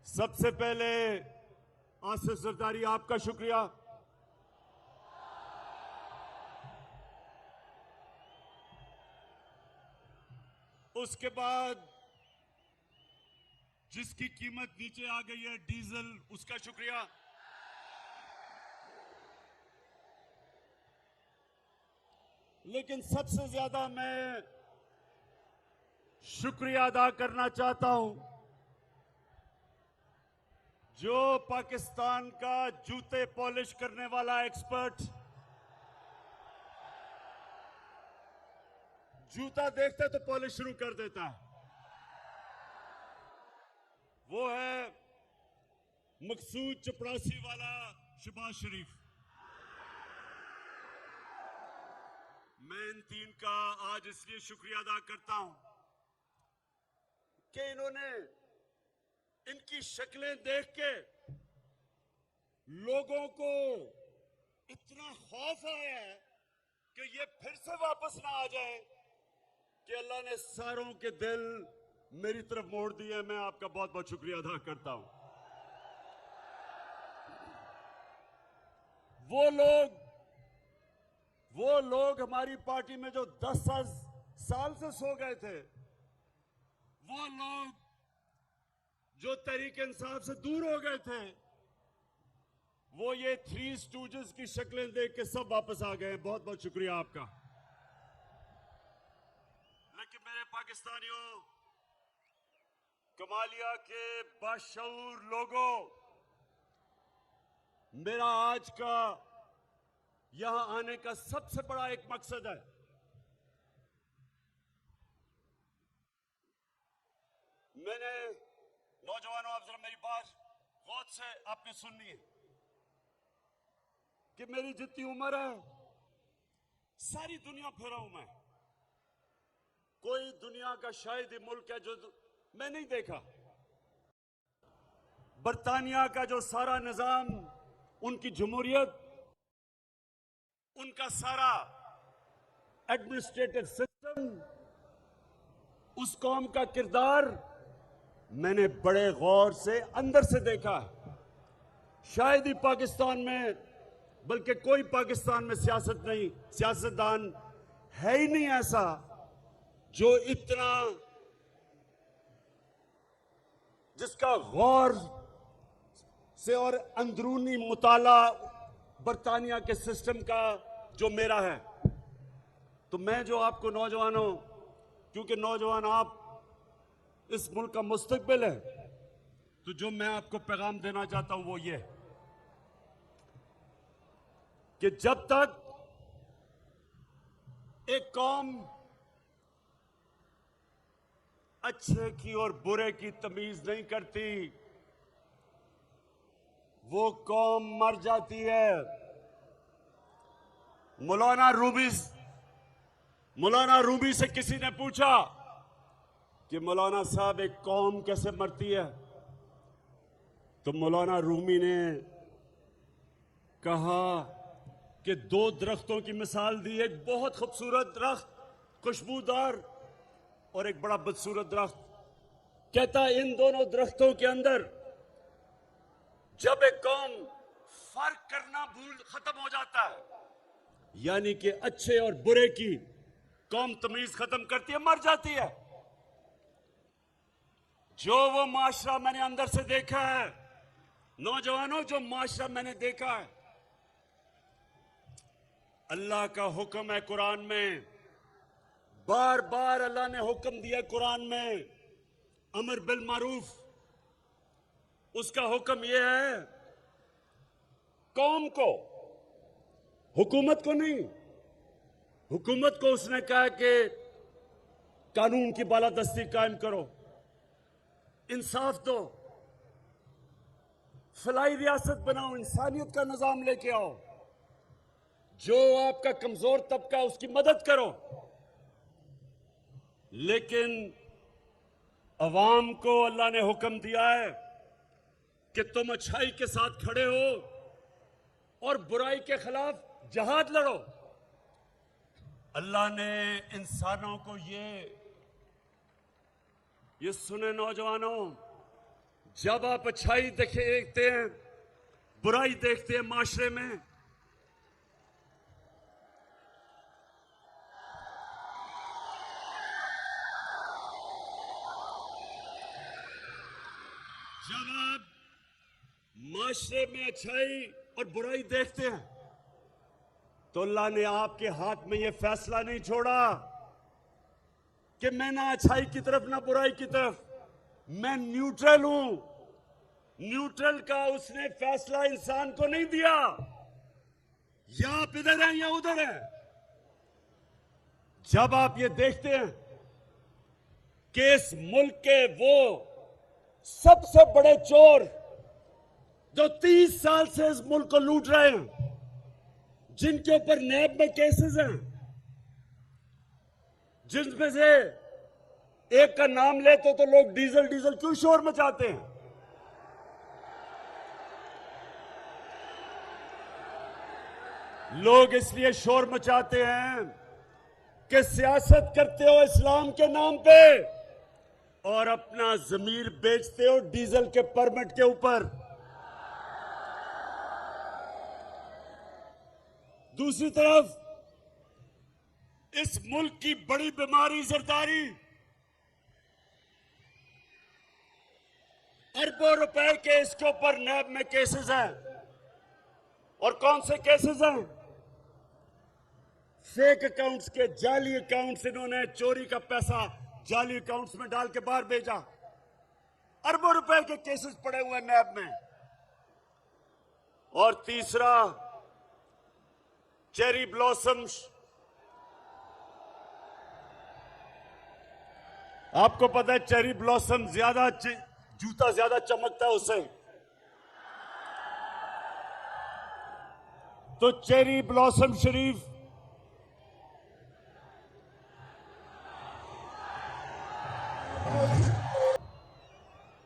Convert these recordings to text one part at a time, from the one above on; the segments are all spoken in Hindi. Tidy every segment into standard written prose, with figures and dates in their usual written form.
सबसे पहले आसिफ जरदारी आपका शुक्रिया। उसके बाद जिसकी कीमत नीचे आ गई है डीजल, उसका शुक्रिया। लेकिन सबसे ज्यादा मैं शुक्रिया अदा करना चाहता हूं जो पाकिस्तान का जूते पॉलिश करने वाला एक्सपर्ट, जूता देखता तो पॉलिश शुरू कर देता है, वो है मकसूद चपरासी वाला शहबाज शरीफ। मैं इन तीन का आज इसलिए शुक्रिया अदा करता हूं कि इन्होंने, इनकी शक्लें देख के लोगों को इतना खौफ आया है कि ये फिर से वापस ना आ जाए कि अल्लाह ने सारों के दिल मेरी तरफ मोड़ दिए। मैं आपका बहुत बहुत शुक्रिया अदा करता हूं। वो लोग हमारी पार्टी में जो 10 साल से सो गए थे, वो लोग जो तहरीक इंसाफ से दूर हो गए थे, वो ये थ्री स्टूजेस की शक्लें देख के सब वापस आ गए। बहुत बहुत शुक्रिया आपका। लेकिन मेरे पाकिस्तानियों, कमालिया के बाशऊर लोगों, मेरा आज का यहां आने का सबसे बड़ा एक मकसद है। मैंने, नौजवानों, आप जरा मेरी बात गौर से आपने सुननी है कि मेरी जितनी उम्र है सारी दुनिया फिरा हूं मैं। कोई दुनिया का शायद ही मुल्क है जो मैं नहीं देखा। बरतानिया का जो सारा निजाम, उनकी जमहूरियत, उनका सारा एडमिनिस्ट्रेटिव सिस्टम, उस कौम का किरदार मैंने बड़े गौर से अंदर से देखा है। शायद ही पाकिस्तान में, बल्कि कोई पाकिस्तान में सियासतदान है ही नहीं ऐसा जो इतना, जिसका गौर से और अंदरूनी मुताला बरतानिया के सिस्टम का जो मेरा है। तो मैं जो आपको नौजवानों, क्योंकि नौजवान आप इस मुल्क का मुस्तकबिल है, तो जो मैं आपको पैगाम देना चाहता हूं वो ये कि जब तक एक कौम अच्छे की और बुरे की तमीज नहीं करती, वो कौम मर जाती है। मौलाना रूमी से किसी ने पूछा कि मौलाना साहब एक कौम कैसे मरती है, तो मौलाना रूमी ने कहा कि 2 दरख्तों की मिसाल दी। एक बहुत खूबसूरत दरख्त, खुशबूदार, और एक बड़ा बदसूरत दरख्त। कहता इन दोनों दरख्तों के अंदर जब एक कौम फर्क करना खत्म हो जाता है, यानी कि अच्छे और बुरे की कौम तमीज खत्म करती है, मर जाती है। जो वो माशरा मैंने अंदर से देखा है, नौजवानों, जो माशरा मैंने देखा है, अल्लाह का हुक्म है कुरान में, बार बार अल्लाह ने हुक्म दिया कुरान में, अमर बिल मारूफ। उसका हुक्म यह है कौम को, हुकूमत को नहीं। हुकूमत को उसने कहा कि कानून की बालादस्ती कायम करो, इंसाफ दो, फलाई रियासत बनाओ, इंसानियत का निजाम लेके आओ, जो आपका कमजोर तबका उसकी मदद करो। लेकिन अवाम को अल्लाह ने हुक्म दिया है कि तुम अच्छाई के साथ खड़े हो और बुराई के खिलाफ जहाद लड़ो। अल्लाह ने इंसानों को ये सुने नौजवानों, जब आप अच्छाई देखते हैं, बुराई देखते हैं माशरे में, जब आप माशरे में अच्छाई और बुराई देखते हैं तो अल्लाह ने आपके हाथ में यह फैसला नहीं छोड़ा कि मैं ना अच्छाई की तरफ ना बुराई की तरफ, मैं न्यूट्रल हूं। न्यूट्रल का उसने फैसला इंसान को नहीं दिया, या आप इधर हैं या उधर हैं। जब आप ये देखते हैं कि इस मुल्क के वो सबसे बड़े चोर जो 30 साल से इस मुल्क को लूट रहे हैं, जिनके ऊपर नैब में केसेस हैं, जिनमें से एक का नाम लेते तो लोग डीजल डीजल क्यों शोर मचाते हैं। लोग इसलिए शोर मचाते हैं कि सियासत करते हो इस्लाम के नाम पे और अपना जमीर बेचते हो डीजल के परमिट के ऊपर। दूसरी तरफ इस मुल्क की बड़ी बीमारी जरदारी, अरबों रुपए के इसके ऊपर नैब में केसेस हैं। और कौन से केसेस हैं? फेक अकाउंट्स के, जाली अकाउंट्स, इन्होंने चोरी का पैसा जाली अकाउंट्स में डाल के बाहर भेजा। अरबों रुपए के केसेस पड़े हुए नैब में। और तीसरा, चेरी ब्लॉसम्स। आपको पता है चेरी ब्लॉसम ज्यादा, जूता ज्यादा चमकता है उससे। तो चेरी ब्लॉसम शरीफ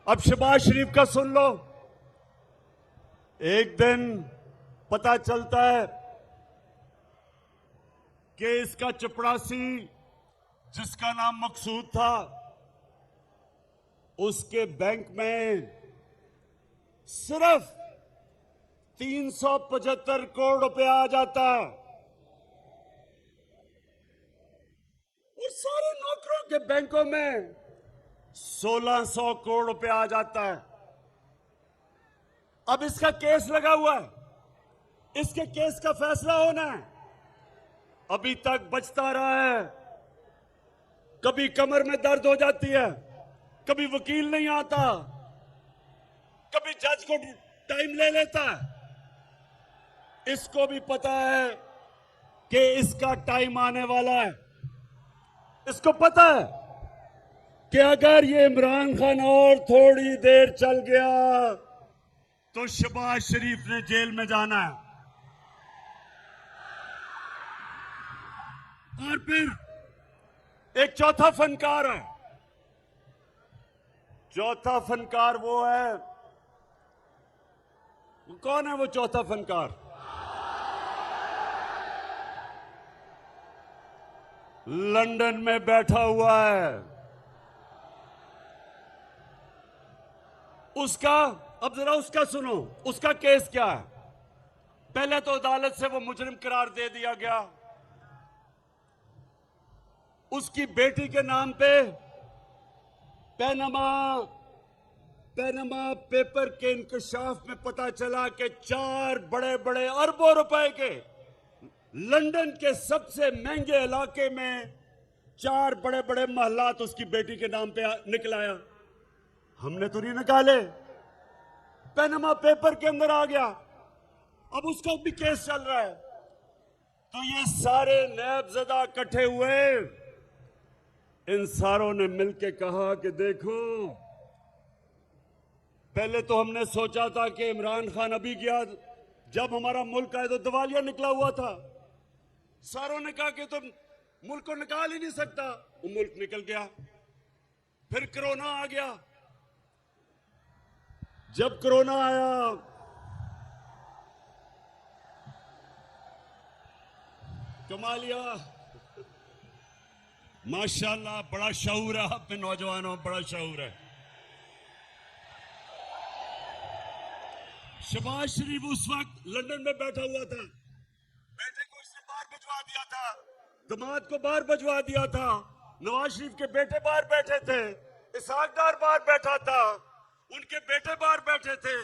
अब शहबाज शरीफ का सुन लो। एक दिन पता चलता है कि इसका चपड़ासी, जिसका नाम मकसूद था, उसके बैंक में सिर्फ 375 करोड़ रुपए आ जाता है और सारे नौकरों के बैंकों में 1600 करोड़ रुपए आ जाता है। अब इसका केस लगा हुआ है, इसके केस का फैसला होना है। अभी तक बचता रहा है। कभी कमर में दर्द हो जाती है, कभी वकील नहीं आता, कभी जज को टाइम ले लेता है। इसको भी पता है कि इसका टाइम आने वाला है। इसको पता है कि अगर ये इमरान खान और थोड़ी देर चल गया तो शहबाज शरीफ ने जेल में जाना है। और फिर एक चौथा फनकार है। चौथा फनकार वो है, वो कौन है वो चौथा फनकार? लंदन में बैठा हुआ है। उसका, अब जरा उसका सुनो, उसका केस क्या है? पहले तो अदालत से वो मुजरिम करार दे दिया गया। उसकी बेटी के नाम पे पैनामा पेपर के इंकशाफ में पता चला कि 4 बड़े बड़े अरबों रुपए के लंदन के सबसे महंगे इलाके में 4 बड़े बड़े महलात उसकी बेटी के नाम पे निकल आया। हमने तो नहीं निकाले, पैनामा पेपर के अंदर आ गया। अब उसका भी केस चल रहा है। तो ये सारे नैबज़दा इकट्ठे हुए, इन सारों ने मिलकर कहा कि देखो, पहले तो हमने सोचा था कि इमरान खान अभी गया, जब हमारा मुल्क आए तो दिवालिया निकला हुआ था। सारों ने कहा कि तुम मुल्क को निकाल ही नहीं सकता। वो मुल्क निकल गया। फिर कोरोना आ गया। जब कोरोना आया, कमालिया, माशाल्लाह, बड़ा शऊर है आप में नौजवानों, बड़ा शऊर है। शहबाज शरीफ उस वक्त लंदन में बैठा हुआ था, बेटे को इसने बाहर भिजवा दिया था, दामाद को बाहर भिजवा दिया था, नवाज शरीफ के बेटे बाहर बैठे थे, इसहाक डार बाहर बैठा था, उनके बेटे बाहर बैठे थे,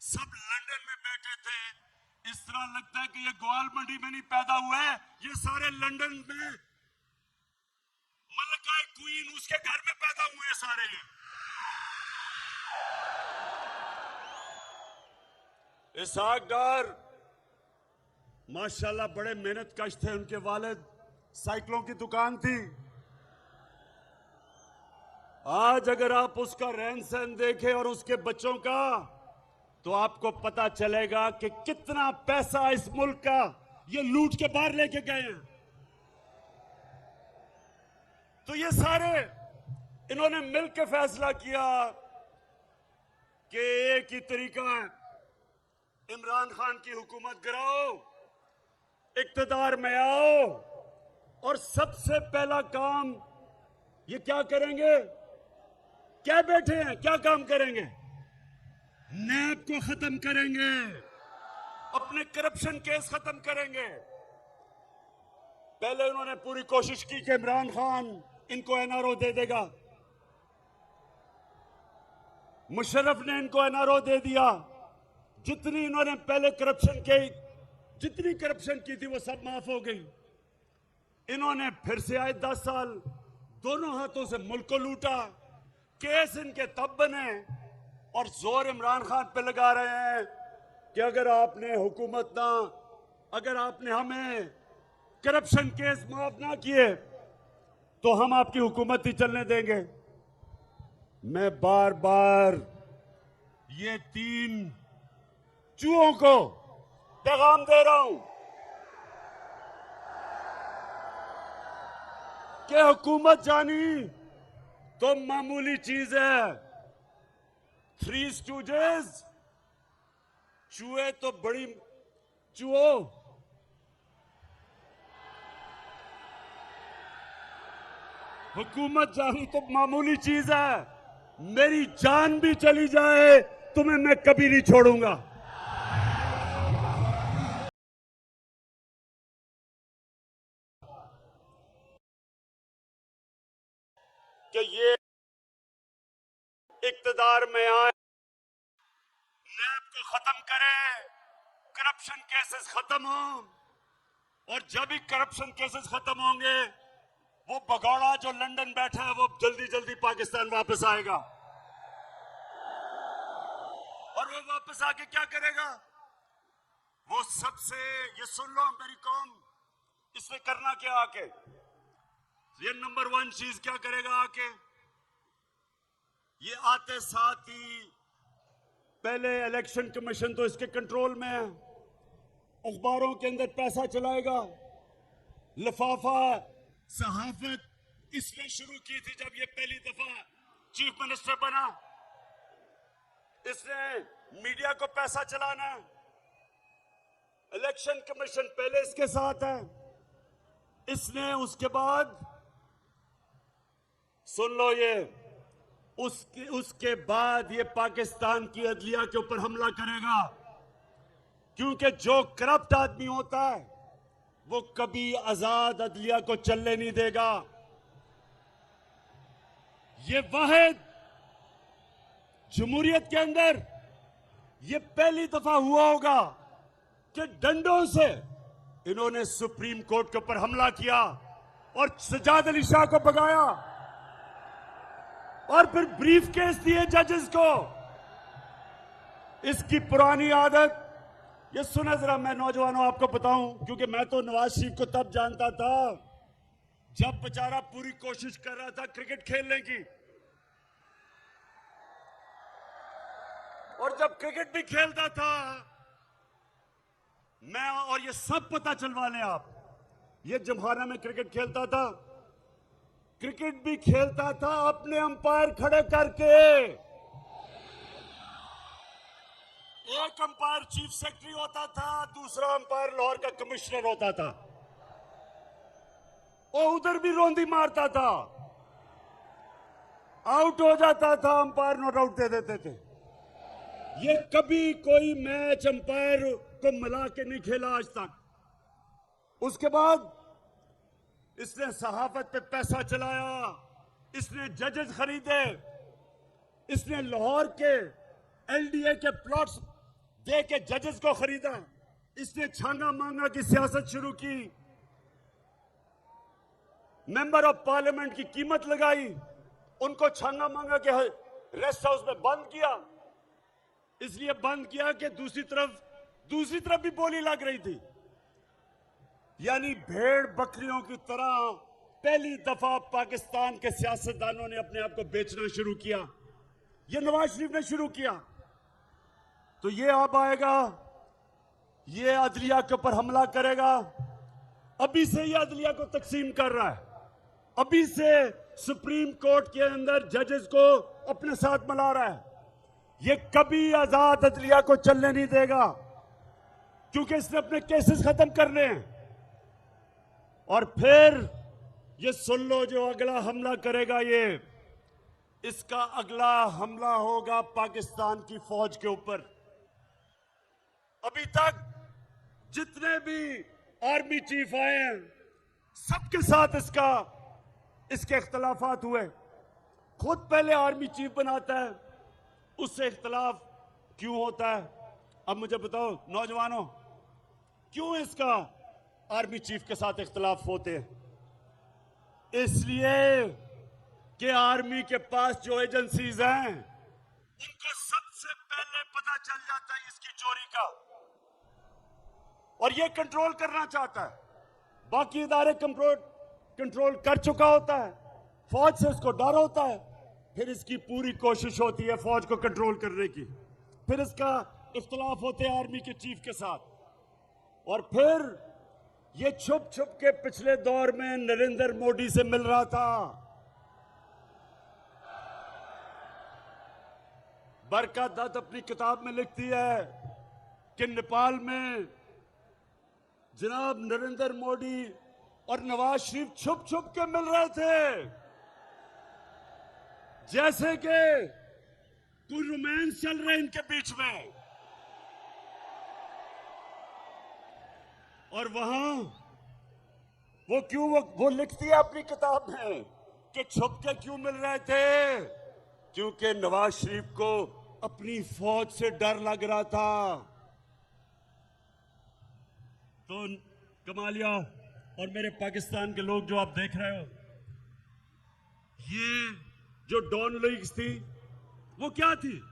सब लंदन में बैठे थे। इस तरह लगता है कि ये ग्वाल मंडी में नहीं पैदा हुआ है, ये सारे लंदन में मलका क्वीन उसके घर में पैदा हुए हैं सारे। इसहाक डार माशाल्लाह बड़े मेहनत कश थे, उनके वालिद साइकिलों की दुकान थी। आज अगर आप उसका रहन सहन देखें और उसके बच्चों का, तो आपको पता चलेगा कि कितना पैसा इस मुल्क का ये लूट के बाहर लेके गए हैं। तो ये सारे इन्होंने मिलकर फैसला किया कि एक ही तरीका है, इमरान खान की हुकूमत गिराओ, इक्तदार में आओ, और सबसे पहला काम ये क्या करेंगे? क्या बैठे हैं, क्या काम करेंगे? नैब को खत्म करेंगे, अपने करप्शन केस खत्म करेंगे। पहले उन्होंने पूरी कोशिश की कि इमरान खान इनको एनआरओ दे देगा, मुशर्रफ ने इनको एनआरओ दे दिया। जितनी इन्होंने पहले जितनी करप्शन की थी वो सब माफ हो गई। इन्होंने फिर से आए 10 साल दोनों हाथों से मुल्क को लूटा, केस इनके तब बने, और जोर इमरान खान पे लगा रहे हैं कि अगर आपने हमें करप्शन केस माफ ना किए तो हम आपकी हुकूमत ही चलने देंगे। मैं बार बार ये 3 चूहों को पैगाम दे रहा हूं कि हुकूमत जानी तो मामूली चीज है। 3 स्टूजेस, चूहे तो बड़ी चूहो, हुकूमत जानी तो मामूली चीज है। मेरी जान भी चली जाए तुम्हें मैं कभी नहीं छोड़ूंगा। कि ये इक्तदार में आए, नैब को खत्म करें, करप्शन केसेस खत्म हो, और जब भी करप्शन केसेस खत्म होंगे वो भगौड़ा जो लंदन बैठा है वो जल्दी जल्दी पाकिस्तान वापस आएगा। और वो वापस आके क्या करेगा? वो सबसे, ये सुन लो मेरी कौम, इसने करना क्या आके, ये नंबर 1 चीज क्या करेगा आके? ये आते साथ ही पहले इलेक्शन कमीशन तो इसके कंट्रोल में है, अखबारों के अंदर पैसा चलाएगा, लिफाफा सहाफत इसने शुरू की थी जब ये पहली दफा चीफ मिनिस्टर बना। इसने मीडिया को पैसा चलाना, इलेक्शन कमीशन पहले इसके साथ है। इसने उसके बाद सुन लो, ये उसके बाद ये पाकिस्तान की अदलिया के ऊपर हमला करेगा, क्योंकि जो करप्ट आदमी होता है वो कभी आजाद अदलिया को चलने नहीं देगा। ये वाहिद जमहूरियत के अंदर ये पहली दफा हुआ होगा कि डंडों से इन्होंने सुप्रीम कोर्ट के ऊपर हमला किया और सजाद अली शाह को भगाया, और फिर ब्रीफ केस दिए जजेस को। इसकी पुरानी आदत, ये सुने जरा, मैं नौजवानों आपको बताऊं, क्योंकि मैं तो नवाज शरीफ को तब जानता था जब बेचारा पूरी कोशिश कर रहा था क्रिकेट खेलने की, और जब क्रिकेट भी खेलता था मैं, और ये सब पता चलवा लें आप, ये जमखाना में क्रिकेट खेलता था, क्रिकेट भी खेलता था अपने अंपायर खड़े करके। एक अंपायर चीफ सेक्रेटरी होता था, दूसरा अंपायर लाहौर का कमिश्नर होता था, वो उधर भी रोंदी मारता था, आउट हो जाता था अंपायर नॉट आउट दे देते थे। ये कभी कोई मैच अंपायर को मिला के नहीं खेला आज तक। उसके बाद इसने सहाफत पे पैसा चलाया, इसने जजेस खरीदे, इसने लाहौर के एलडीए के प्लॉट्स दे के जजेस को खरीदा, इसने छांगा मांगा की सियासत शुरू की, मेंबर ऑफ पार्लियामेंट की कीमत लगाई, उनको छांगा मांगा के रेस्ट हाउस में बंद किया। इसलिए बंद किया कि दूसरी तरफ भी बोली लग रही थी। यानी भेड़ बकरियों की तरह पहली दफा पाकिस्तान के सियासतदानों ने अपने आप को बेचना शुरू किया। ये नवाज शरीफ ने शुरू किया। तो ये अब आएगा, ये अदलिया के ऊपर हमला करेगा। अभी से ये अदलिया को तकसीम कर रहा है, अभी से सुप्रीम कोर्ट के अंदर जजेस को अपने साथ मिला रहा है। ये कभी आजाद अदलिया को चलने नहीं देगा, क्योंकि इसने अपने केसेस खत्म करने हैं। और फिर ये सुन लो, जो अगला हमला करेगा, ये इसका अगला हमला होगा पाकिस्तान की फौज के ऊपर। अभी तक जितने भी आर्मी चीफ आए हैं, सबके साथ इसके इख्तलाफात हुए। खुद पहले आर्मी चीफ बनाता है, उससे इख्तलाफ क्यों होता है? अब मुझे बताओ नौजवानों, क्यों इसका आर्मी चीफ के साथ इख्तलाफ होते हैं? इसलिए कि आर्मी के पास जो एजेंसीज हैं, उनको सबसे पहले पता चल जाता है इसकी चोरी का, और ये कंट्रोल करना चाहता है। बाकी इदारे कंट्रोल कर चुका होता है, फौज से उसको डर होता है, फिर इसकी पूरी कोशिश होती है फौज को कंट्रोल करने की। फिर इसका इख्तलाफ होते हैं आर्मी के चीफ के साथ, और फिर ये छुप छुप के पिछले दौर में नरेंद्र मोदी से मिल रहा था। बरकत दत्त अपनी किताब में लिखती है कि नेपाल में जनाब नरेंद्र मोदी और नवाज शरीफ छुप छुप के मिल रहे थे, जैसे कि कोई रोमांस चल रहा है इनके बीच में। और वहां वो लिखती है अपनी किताब में कि छुप के क्यों मिल रहे थे, क्योंकि नवाज शरीफ को अपनी फौज से डर लग रहा था। तो कमालिया और मेरे पाकिस्तान के लोग जो आप देख रहे हो, ये जो डॉन लीग्स थी, वो क्या थी?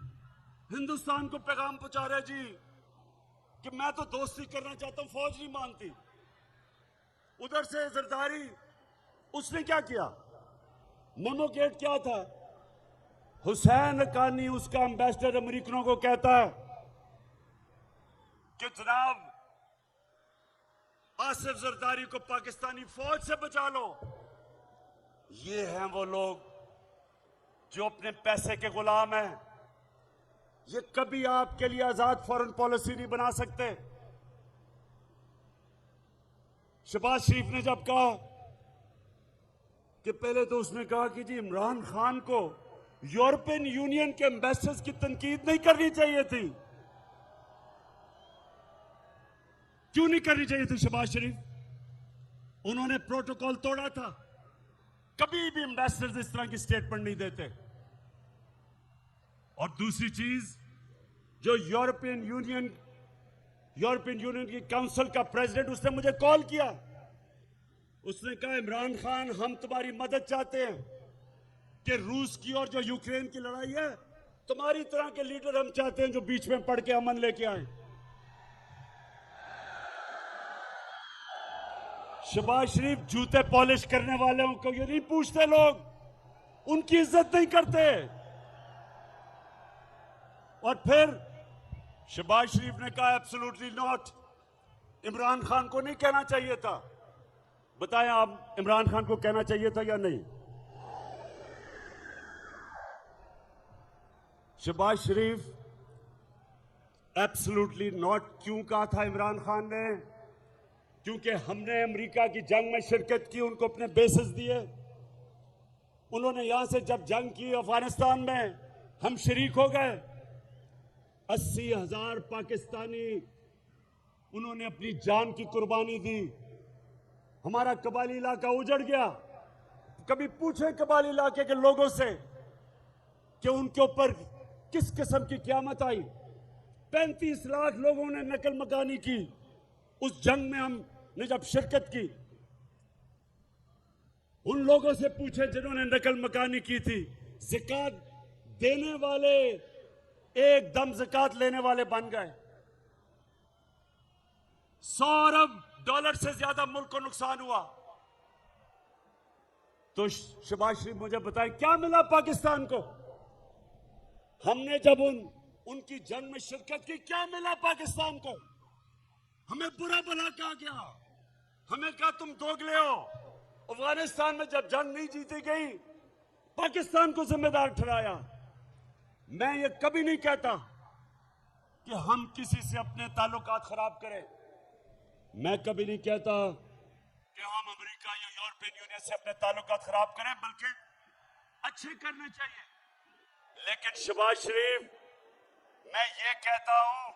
हिंदुस्तान को पैगाम पहुंचा रहे जी कि मैं तो दोस्ती करना चाहता हूं, फौज नहीं मानती। उधर से जरदारी, उसने क्या किया? मोनो गेट क्या था? हुसैन हक्कानी, उसका एम्बेसडर, अमेरिकनों को कहता है कि जनाब आसिफ जरदारी को पाकिस्तानी फौज से बचा लो। ये हैं वो लोग जो अपने पैसे के गुलाम हैं। ये कभी आपके लिए आजाद फॉरेन पॉलिसी नहीं बना सकते। शहबाज शरीफ ने जब कहा कि पहले तो उसने कहा कि जी इमरान खान को यूरोपियन यूनियन के एम्बेसडर्स की तनकीद नहीं करनी चाहिए थी। क्यों नहीं करनी चाहिए थी शहबाज शरीफ? उन्होंने प्रोटोकॉल तोड़ा था। कभी भी एम्बेसडर्स इस तरह की स्टेटमेंट नहीं देते। और दूसरी चीज, जो यूरोपियन यूनियन की काउंसिल का प्रेसिडेंट, उसने मुझे कॉल किया। उसने कहा इमरान खान, हम तुम्हारी मदद चाहते हैं कि रूस की और जो यूक्रेन की लड़ाई है, तुम्हारी तरह के लीडर हम चाहते हैं जो बीच में पड़ के अमन लेके आए। शहबाज शरीफ जूते पॉलिश करने वालों को ये नहीं पूछते, लोग उनकी इज्जत नहीं करते। और फिर शहबाज शरीफ ने कहा एब्सोल्युटली नॉट, इमरान खान को नहीं कहना चाहिए था। बताएं आप, इमरान खान को कहना चाहिए था या नहीं? शहबाज शरीफ एब्सोल्युटली नॉट क्यों कहा था इमरान खान ने? क्योंकि हमने अमेरिका की जंग में शिरकत की, उनको अपने बेसेस दिए। उन्होंने यहां से जब जंग की अफगानिस्तान में, हम शरीक हो गए। 80,000 पाकिस्तानी उन्होंने अपनी जान की कुर्बानी दी। हमारा कबाली इलाका उजड़ गया। कभी पूछे कबाली इलाके के लोगों से कि उनके ऊपर किस किस्म की क़यामत आई। 35 लाख लोगों ने नकल मकानी की उस जंग में हमने जब शिरकत की। उन लोगों से पूछे जिन्होंने नकल मकानी की थी। ज़कात देने वाले एकदम ज़कात लेने वाले बन गए। $100 अरब से ज्यादा मुल्क को नुकसान हुआ। तो शहबाज शरीफ मुझे बताएं क्या मिला पाकिस्तान को? हमने जब उनकी जंग में शिरकत की, क्या मिला पाकिस्तान को? हमें बुरा भला कहा गया, हमें कहा तुम दोगले हो। अफगानिस्तान में जब जंग नहीं जीती गई, पाकिस्तान को जिम्मेदार ठहराया। मैं ये कभी नहीं कहता कि हम किसी से अपने ताल्लुकात खराब करें। मैं कभी नहीं कहता कि हम अमेरिका या यूरोपियन यूनियन से अपने ताल्लुकात खराब करें, बल्कि अच्छे करने चाहिए। लेकिन शहबाज शरीफ, मैं ये कहता हूं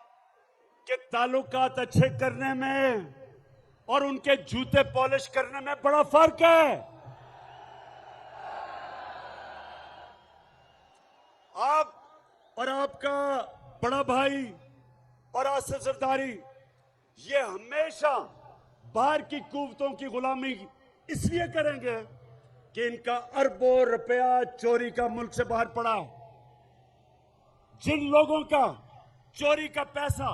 कि ताल्लुकात अच्छे करने में और उनके जूते पॉलिश करने में बड़ा फर्क है। आप और आपका बड़ा भाई और आसिफ जरदारी ये हमेशा बाहर की कुव्वतों की गुलामी इसलिए करेंगे कि इनका अरबों रुपया चोरी का मुल्क से बाहर पड़ा है। जिन लोगों का चोरी का पैसा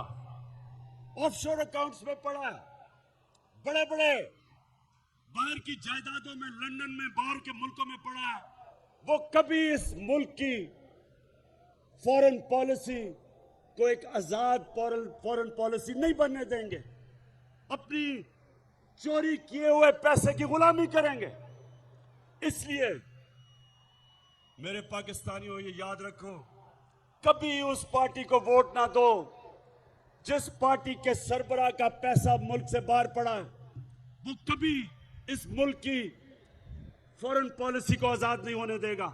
ऑफशोर अकाउंट्स में पड़ा है, बड़े बड़े बाहर की जायदादों में, लंदन में, बाहर के मुल्कों में पड़ा है, वो कभी इस मुल्क की फॉरेन पॉलिसी को एक आजाद फॉरेन पॉलिसी नहीं बनने देंगे। अपनी चोरी किए हुए पैसे की गुलामी करेंगे। इसलिए मेरे पाकिस्तानियों, ये याद रखो, कभी उस पार्टी को वोट ना दो जिस पार्टी के सरबराह का पैसा मुल्क से बाहर पड़ा है। वो कभी इस मुल्क की फॉरेन पॉलिसी को आजाद नहीं होने देगा।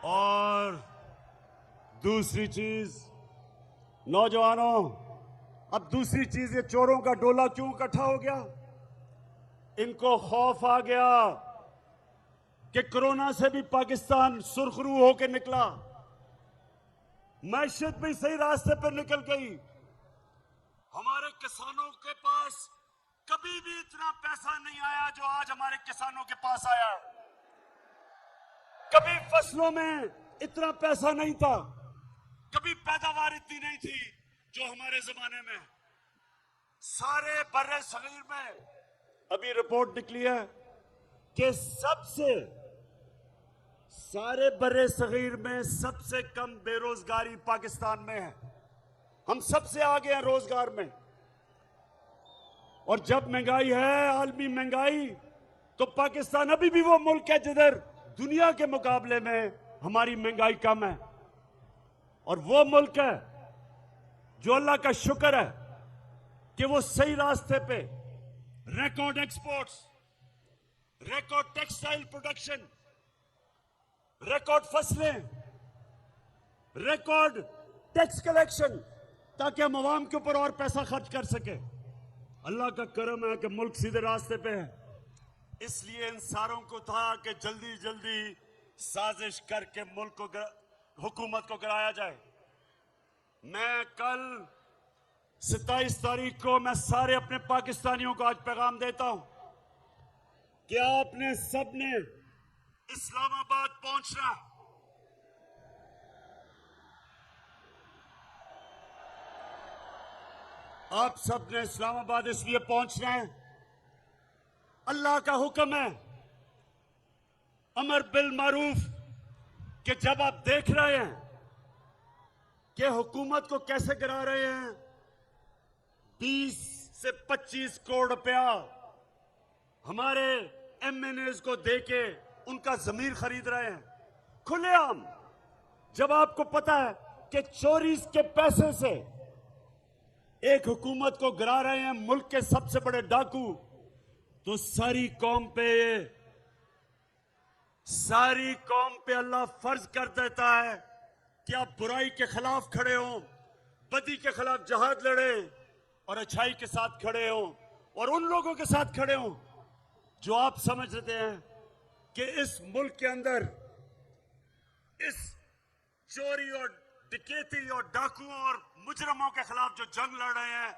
और दूसरी चीज, नौजवानों, अब दूसरी चीज, ये चोरों का डोला क्यों इकट्ठा हो गया? इनको खौफ आ गया कि कोरोना से भी पाकिस्तान सुरखरू होकर निकला, मैशत भी सही रास्ते पर निकल गई। हमारे किसानों के पास कभी भी इतना पैसा नहीं आया जो आज हमारे किसानों के पास आया। कभी फसलों में इतना पैसा नहीं था, कभी पैदावार इतनी नहीं थी जो हमारे जमाने में। सारे बर्रे सगीर में अभी रिपोर्ट निकली है कि सारे बर्रे सगीर में सबसे कम बेरोजगारी पाकिस्तान में है। हम सबसे आगे हैं रोजगार में। और जब महंगाई है, आलमी महंगाई, तो पाकिस्तान अभी भी वो मुल्क है जिधर दुनिया के मुकाबले में हमारी महंगाई कम है। और वो मुल्क है जो अल्लाह का शुक्र है कि वो सही रास्ते पे, record exports, record textile production, record फसलें, रिकॉर्ड टैक्स कलेक्शन, ताकि हम आवाम के ऊपर और पैसा खर्च कर सके। अल्लाह का करम है कि मुल्क सीधे रास्ते पे है। इसलिए इन सारों को था कि जल्दी जल्दी साजिश करके मुल्क को, हुकूमत को गिराया जाए। मैं कल 27 तारीख को मैं सारे अपने पाकिस्तानियों को आज पैगाम देता हूं कि आपने सबने इस्लामाबाद पहुंचना। आप सबने इस्लामाबाद इसलिए पहुंचना है, अल्लाह का हुक्म है, अमर बिल मारूफ, कि जब आप देख रहे हैं कि हुकूमत को कैसे गिरा रहे हैं, 20 से 25 करोड़ रुपया हमारे एमएनएस को देके उनका जमीर खरीद रहे हैं खुलेआम। जब आपको पता है कि चोरी के पैसे से एक हुकूमत को गिरा रहे हैं मुल्क के सबसे बड़े डाकू, तो सारी कौम पे सारी कौम पे अल्लाह फर्ज कर देता है कि आप बुराई के खिलाफ खड़े हो, बदी के खिलाफ जहाद लड़े और अच्छाई के साथ खड़े हो और उन लोगों के साथ खड़े हो जो आप समझते हैं कि इस मुल्क के अंदर इस चोरी और डकैती और डाकुओं और मुजरमों के खिलाफ जो जंग लड़ रहे हैं